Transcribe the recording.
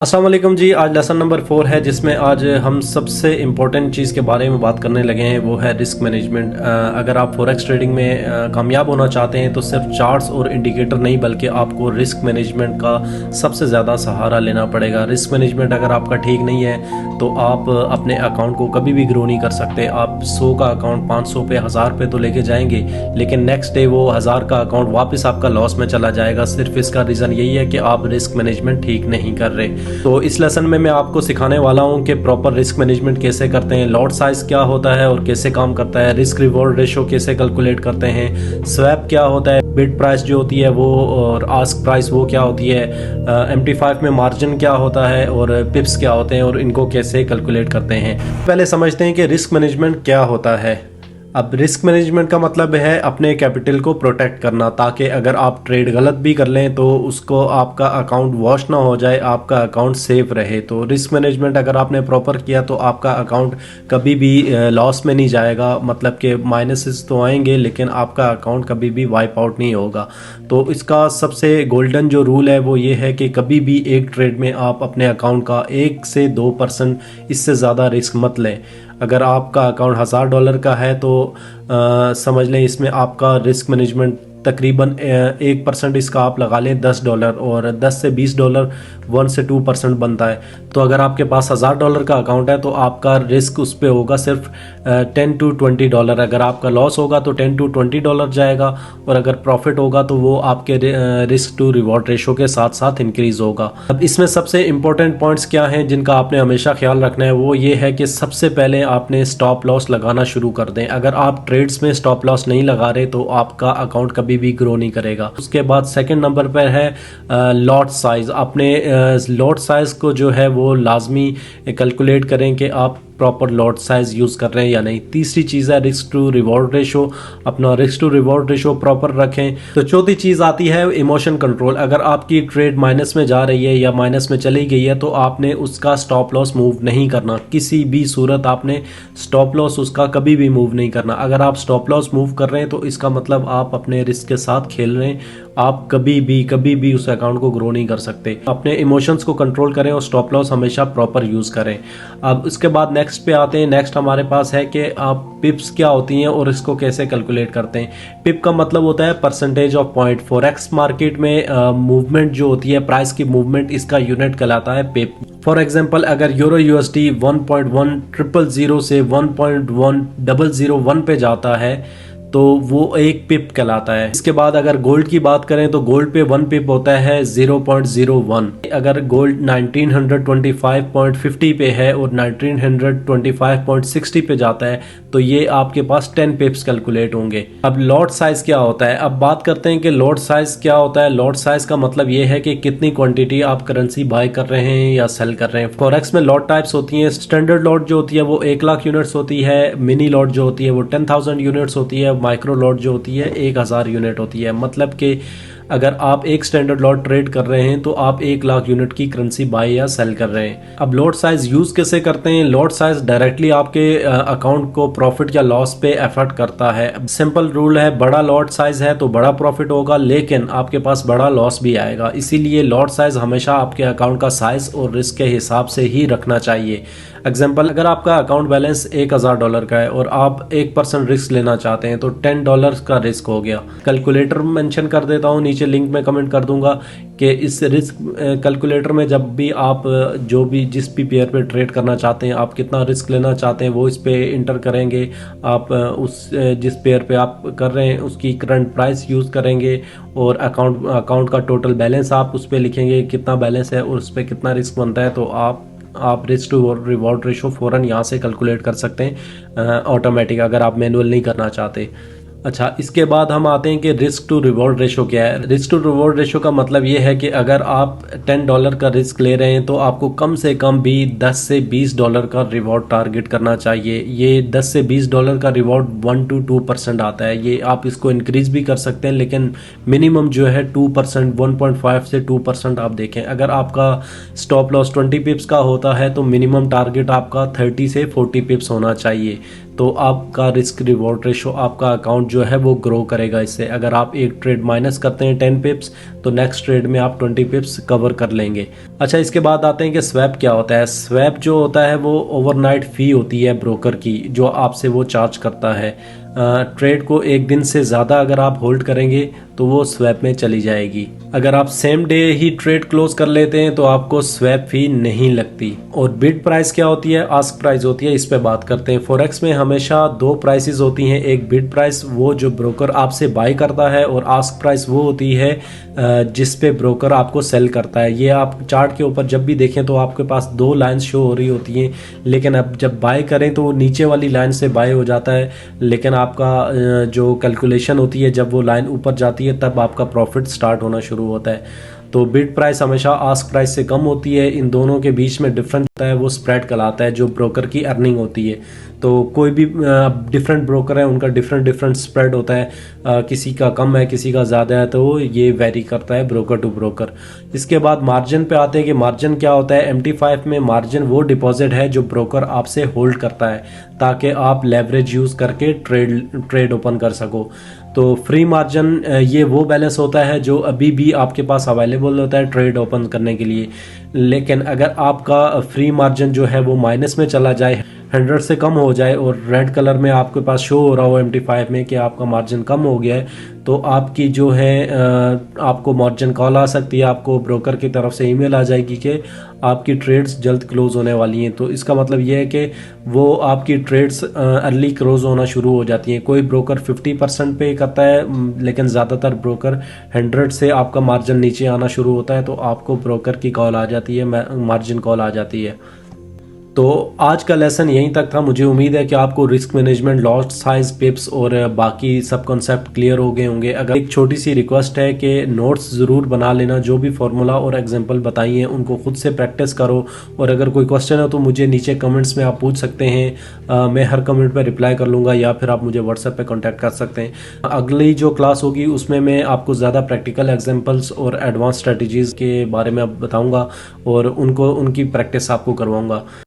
अस्सलाम वालेकुम जी। आज लेसन नंबर 4 है जिसमें आज हम सबसे इम्पोर्टेंट चीज़ के बारे में बात करने लगे हैं, वो है रिस्क मैनेजमेंट। अगर आप फॉरेक्स ट्रेडिंग में कामयाब होना चाहते हैं तो सिर्फ चार्ट्स और इंडिकेटर नहीं बल्कि आपको रिस्क मैनेजमेंट का सबसे ज़्यादा सहारा लेना पड़ेगा। रिस्क मैनेजमेंट अगर आपका ठीक नहीं है तो आप अपने अकाउंट को कभी भी ग्रो नहीं कर सकते। आप 100 का अकाउंट 500 पे 1000 पे तो लेके जाएंगे, लेकिन नेक्स्ट डे वो 1000 का अकाउंट वापस आपका लॉस में चला जाएगा। सिर्फ इसका रीज़न यही है कि आप रिस्क मैनेजमेंट ठीक नहीं कर रहे। तो इस लेसन में मैं आपको सिखाने वाला हूं कि प्रॉपर रिस्क मैनेजमेंट कैसे करते हैं, लॉट साइज क्या होता है और कैसे काम करता है, रिस्क रिवॉर्ड रेशो कैसे कैलकुलेट करते हैं, स्वैप क्या होता है, बिड प्राइस जो होती है वो और आस्क प्राइस वो क्या होती है, MT5 में मार्जिन क्या होता है और पिप्स क्या होते हैं और इनको कैसे कैलकुलेट करते हैं। पहले समझते हैं कि रिस्क मैनेजमेंट क्या होता है। अब रिस्क मैनेजमेंट का मतलब है अपने कैपिटल को प्रोटेक्ट करना, ताकि अगर आप ट्रेड गलत भी कर लें तो उसको आपका अकाउंट वॉश ना हो जाए, आपका अकाउंट सेफ रहे। तो रिस्क मैनेजमेंट अगर आपने प्रॉपर किया तो आपका अकाउंट कभी भी लॉस में नहीं जाएगा, मतलब कि माइनसेस तो आएंगे लेकिन आपका अकाउंट कभी भी वाइप आउट नहीं होगा। तो इसका सबसे गोल्डन जो रूल है वो ये है कि कभी भी एक ट्रेड में आप अपने अकाउंट का 1 से 2% इससे ज़्यादा रिस्क मत लें। अगर आपका अकाउंट $1000 का है तो समझ लें इसमें आपका रिस्क मैनेजमेंट तकरीबन 1% इसका आप लगा लें $10, और $10 से $20 1 से 2% बनता है। तो अगर आपके पास $1000 का अकाउंट है तो आपका रिस्क उस पर होगा सिर्फ $10 to $20। अगर आपका लॉस होगा तो $10 to $20 जाएगा, और अगर प्रॉफिट होगा तो वो आपके रिस्क टू रिवॉर्ड रेशो के साथ साथ इंक्रीज होगा। अब इसमें सबसे इंपॉर्टेंट पॉइंट्स क्या हैं जिनका आपने हमेशा ख्याल रखना है, वो ये है कि सबसे पहले आपने स्टॉप लॉस लगाना शुरू कर दें। अगर आप ट्रेड्स में स्टॉप लॉस नहीं लगा रहे तो आपका अकाउंट कभी भी ग्रो नहीं करेगा। उसके बाद सेकंड नंबर पर है लॉट साइज। अपने लॉट साइज को जो है वो लाजमी कैलकुलेट करें कि आप प्रॉपर लॉट साइज यूज़ कर रहे हैं या नहीं। तीसरी चीज़ है रिस्क टू रिवॉर्ड रेशो। अपना risk to reward ratio proper रखें। तो चौथी चीज़ आती है इमोशन कंट्रोल। अगर आपकी ट्रेड माइनस में जा रही है या माइनस में चली गई है तो आपने उसका स्टॉप लॉस मूव नहीं करना, किसी भी सूरत आपने स्टॉप लॉस उसका कभी भी मूव नहीं करना। अगर आप स्टॉप लॉस मूव कर रहे हैं तो इसका मतलब आप अपने रिस्क के साथ खेल रहे हैं। आप कभी भी उस अकाउंट को ग्रो नहीं कर सकते। अपने इमोशंस को कंट्रोल करें और स्टॉप लॉस हमेशा प्रॉपर यूज़ करें। अब उसके बाद नेक्स्ट पे आते हैं। नेक्स्ट हमारे पास है कि आप पिप्स क्या होती हैं और इसको कैसे कैलकुलेट करते हैं। पिप का मतलब होता है percentage of point. Forex market में मूवमेंट जो होती है, प्राइस की मूवमेंट, इसका यूनिट कहलाता है पिप। फॉर एग्जाम्पल अगर यूरो USD 1.1000 से 1.1001 पे जाता है तो वो एक पिप कहलाता है। इसके बाद अगर गोल्ड की बात करें तो गोल्ड पे 1 पिप होता है 0.01। अगर गोल्ड 1925.50 पे है और 1925.60 पे जाता है तो ये आपके पास 10 पिप्स कैलकुलेट होंगे। अब लॉट साइज क्या होता है, अब बात करते हैं कि लॉट साइज क्या होता है। लॉट साइज का मतलब ये है कि कितनी क्वांटिटी आप करेंसी बाय कर रहे हैं या सेल कर रहे हैं। फॉरेक्स में लॉट टाइप्स होती हैं। स्टैंडर्ड लॉट जो होती है वो 1 लाख यूनिट्स होती है। मिनी लॉट जो होती है वो 10,000 यूनिट्स होती है। माइक्रो लॉट जो होती है 1000 यूनिट होती है। मतलब कि अगर आप एक स्टैंडर्ड लॉट ट्रेड कर रहे हैं तो आप 1 लाख यूनिट की करेंसी बाय या सेल कर रहे हैं। अब लॉट साइज यूज कैसे करते हैं। लॉट साइज डायरेक्टली आपके अकाउंट को प्रॉफिट या लॉस पे अफेक्ट करता है। सिंपल रूल है, बड़ा लॉट साइज है तो बड़ा प्रॉफिट होगा लेकिन आपके पास बड़ा लॉस भी आएगा। इसीलिए लॉट साइज हमेशा आपके अकाउंट का साइज और रिस्क के हिसाब से ही रखना चाहिए। एग्जाम्पल, अगर आपका अकाउंट बैलेंस $1000 का है और आप 1% रिस्क लेना चाहते हैं तो $10 का रिस्क हो गया। कैलकुलेटर मेंशन कर देता हूँ, नीचे लिंक में कमेंट कर दूंगा कि इस रिस्क कैलकुलेटर में जब भी आप जो भी जिस भी पेयर पे ट्रेड करना चाहते हैं, आप कितना रिस्क लेना चाहते हैं वो इस पे इंटर करेंगे। आप उस जिस पेयर पे आप कर रहे हैं उसकी करंट प्राइस यूज़ करेंगे और अकाउंट का टोटल बैलेंस आप उस पर लिखेंगे कितना बैलेंस है और उस पर कितना रिस्क बनता है। तो आप रिस्क टू रिवॉर्ड रेशो फ़ौरन यहाँ से कैलकुलेट कर सकते हैं ऑटोमेटिक, अगर आप मैनुअल नहीं करना चाहते। अच्छा, इसके बाद हम आते हैं कि रिस्क टू रिवॉर्ड रेशो क्या है। रिस्क टू रिवॉर्ड रेशो का मतलब ये है कि अगर आप $10 का रिस्क ले रहे हैं तो आपको कम से कम भी $10 से $20 का रिवॉर्ड टारगेट करना चाहिए। ये $10 से $20 का रिवॉर्ड 1 to 2% आता है। ये आप इसको इंक्रीज भी कर सकते हैं लेकिन मिनिमम जो है 2%, 1.5 से 2% आप देखें। अगर आपका स्टॉप लॉस 20 पिप्स का होता है तो मिनिमम टारगेट आपका 30 से 40 पिप्स होना चाहिए। तो आपका रिस्क रिवॉर्ड रेशो, आपका अकाउंट जो है वो ग्रो करेगा इससे। अगर आप एक ट्रेड माइनस करते हैं 10 पिप्स, तो नेक्स्ट ट्रेड में आप 20 पिप्स कवर कर लेंगे। अच्छा, इसके बाद आते हैं कि स्वैप क्या होता है। स्वैप जो होता है वो ओवरनाइट फ़ी होती है ब्रोकर की, जो आपसे वो चार्ज करता है। ट्रेड को एक दिन से ज़्यादा अगर आप होल्ड करेंगे तो वो स्वैप में चली जाएगी। अगर आप सेम डे ही ट्रेड क्लोज कर लेते हैं तो आपको स्वैप फी नहीं लगती। और बिड प्राइस क्या होती है, आस्क प्राइस होती है, इस पे बात करते हैं। फॉरेक्स में हमेशा दो प्राइसेस होती हैं, एक बिड प्राइस वो जो ब्रोकर आपसे बाय करता है, और आस्क प्राइस वो होती है जिस पे ब्रोकर आपको सेल करता है। ये आप चार्ट के ऊपर जब भी देखें तो आपके पास दो लाइंस शो हो रही होती हैं, लेकिन अब जब बाय करें तो नीचे वाली लाइन से बाय हो जाता है, लेकिन आपका जो कैलकुलेशन होती है जब वो लाइन ऊपर जाती है तब आपका प्रॉफिट स्टार्ट होना शुरू होता है। तो बिड प्राइस हमेशा आस्क प्राइस से कम होती है। इन दोनों के बीच में डिफरेंस होता है वो स्प्रेड कहलाता है, जो ब्रोकर की अर्निंग होती है। तो कोई भी डिफरेंट ब्रोकर है, उनका डिफरेंट स्प्रेड होता है, किसी का कम है किसी का ज़्यादा है, तो ये वेरी करता है ब्रोकर टू ब्रोकर। इसके बाद मार्जिन पे आते हैं कि मार्जिन क्या होता है। MT5 में मार्जिन वो डिपॉजिट है जो ब्रोकर आपसे होल्ड करता है ताकि आप लेवरेज यूज़ करके ट्रेड ओपन कर सको। तो फ्री मार्जिन ये वो बैलेंस होता है जो अभी भी आपके पास अवेलेबल होता है ट्रेड ओपन करने के लिए। लेकिन अगर आपका फ्री मार्जिन जो है वो माइनस में चला जाए, 100 से कम हो जाए, और रेड कलर में आपके पास शो हो रहा हो MT5 में कि आपका मार्जिन कम हो गया है, तो आपकी जो है आपको मार्जिन कॉल आ सकती है, आपको ब्रोकर की तरफ से ईमेल आ जाएगी कि आपकी ट्रेड्स जल्द क्लोज होने वाली हैं। तो इसका मतलब ये है कि वो आपकी ट्रेड्स अर्ली क्लोज होना शुरू हो जाती हैं। कोई ब्रोकर 50% पे करता है, लेकिन ज़्यादातर ब्रोकर 100 से आपका मार्जिन नीचे आना शुरू होता है, तो आपको ब्रोकर की कॉल आ जाती है, मार्जिन कॉल आ जाती है। तो आज का लेसन यहीं तक था। मुझे उम्मीद है कि आपको रिस्क मैनेजमेंट, लॉट साइज, पिप्स और बाकी सब कॉन्सेप्ट क्लियर हो गए होंगे। अगर एक छोटी सी रिक्वेस्ट है कि नोट्स ज़रूर बना लेना, जो भी फार्मूला और एग्जांपल बताई हैं उनको खुद से प्रैक्टिस करो। और अगर कोई क्वेश्चन है तो मुझे नीचे कमेंट्स में आप पूछ सकते हैं, मैं हर कमेंट पर रिप्लाई कर लूँगा, या फिर आप मुझे व्हाट्सएप पर कॉन्टैक्ट कर सकते हैं। अगली जो क्लास होगी उसमें मैं आपको ज़्यादा प्रैक्टिकल एग्जाम्पल्स और एडवांस स्ट्रेटजीज़ के बारे में बताऊँगा और उनकी प्रैक्टिस आपको करवाऊँगा।